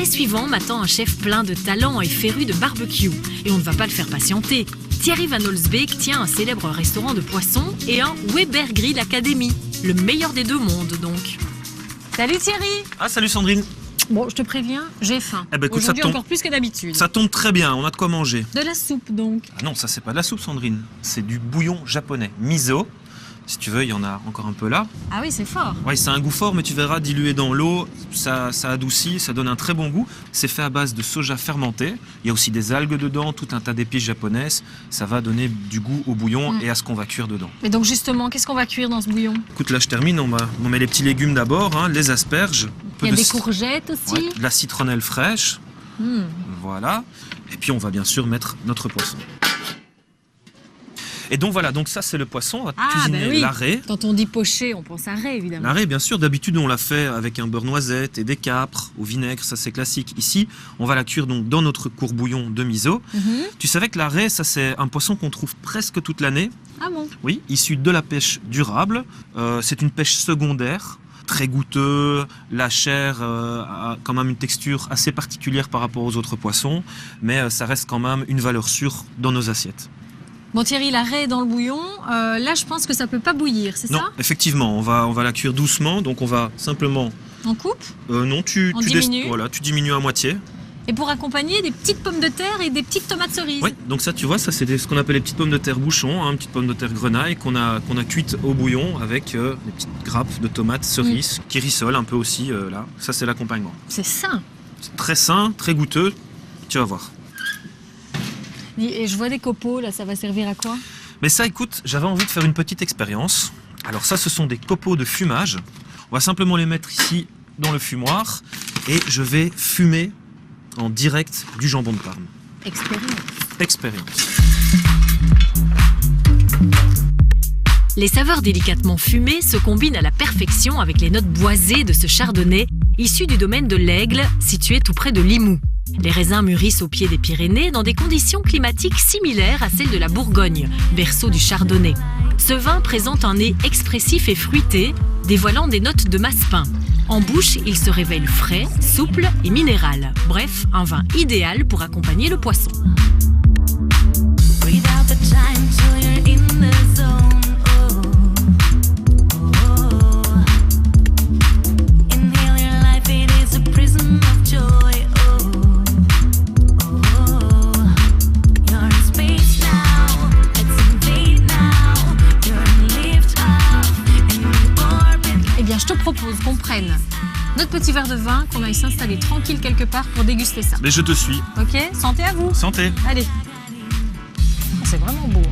l'arrêt suivant m'attend un chef plein de talent et féru de barbecue. Et on ne va pas le faire patienter. Thierry Van Olsbeek tient un célèbre restaurant de poissons et un Weber Grill Academy. Le meilleur des deux mondes, donc. Salut Thierry! Ah, salut Sandrine! Bon, je te préviens, j'ai faim. Eh ben, écoute, aujourd'hui encore plus que d'habitude. Ça tombe très bien, on a de quoi manger. De la soupe, donc. Ah non, ça c'est pas de la soupe Sandrine, c'est du bouillon japonais, miso. Si tu veux, il y en a encore un peu là. Ah oui, c'est fort. Ouais, c'est un goût fort, mais tu verras, dilué dans l'eau, ça adoucit, ça donne un très bon goût. C'est fait à base de soja fermenté. Il y a aussi des algues dedans, tout un tas d'épices japonaises. Ça va donner du goût au bouillon et à ce qu'on va cuire dedans. Mais donc justement, qu'est-ce qu'on va cuire dans ce bouillon? Écoute, là je termine, on met les petits légumes d'abord, hein, les asperges. Il y a des courgettes aussi. Ouais, de la citronnelle fraîche. Voilà. Et puis on va bien sûr mettre notre poisson. Et donc voilà, donc ça c'est le poisson, on va cuisiner l'arrêt. Quand on dit poché, on pense à raie évidemment. L'arrêt, bien sûr, d'habitude on l'a fait avec un beurre noisette et des capres au vinaigre, ça c'est classique. Ici, on va la cuire donc dans notre courbouillon de miso. Tu savais que l'arrêt, ça c'est un poisson qu'on trouve presque toute l'année. Ah bon? Oui, issu de la pêche durable. C'est une pêche secondaire. Très goûteux, la chair a quand même une texture assez particulière par rapport aux autres poissons, mais ça reste quand même une valeur sûre dans nos assiettes. Bon Thierry, la raie est dans le bouillon, là je pense que ça peut pas bouillir, c'est ça? Non, effectivement, on va la cuire doucement, donc on va simplement... On coupe? Non, tu diminues? Voilà, tu diminues à moitié. Et pour accompagner, des petites pommes de terre et des petites tomates cerises. Oui, donc ça tu vois, ça c'est ce qu'on appelle les petites pommes de terre bouchon, hein, petites pommes de terre grenaille qu'on a cuites au bouillon avec des petites grappes de tomates cerises qui rissolent un peu aussi là. Ça c'est l'accompagnement. C'est sain. C'est très sain, très goûteux, tu vas voir. Et je vois des copeaux, là, ça va servir à quoi? Mais ça, écoute, j'avais envie de faire une petite expérience. Alors ça, ce sont des copeaux de fumage. On va simplement les mettre ici dans le fumoir et je vais fumer en direct du jambon de Parme. Expérience. Les saveurs délicatement fumées se combinent à la perfection avec les notes boisées de ce chardonnay issu du domaine de l'Aigle, situé tout près de Limoux. Les raisins mûrissent au pied des Pyrénées dans des conditions climatiques similaires à celles de la Bourgogne, berceau du chardonnay. Ce vin présente un nez expressif et fruité, dévoilant des notes de massepain. En bouche, il se révèle frais, souple et minéral. Bref, un vin idéal pour accompagner le poisson. Eh bien, je te propose qu'on prenne notre petit verre de vin, qu'on aille s'installer tranquille quelque part pour déguster ça. Mais je te suis. Ok, santé à vous. Santé. Allez. C'est vraiment beau.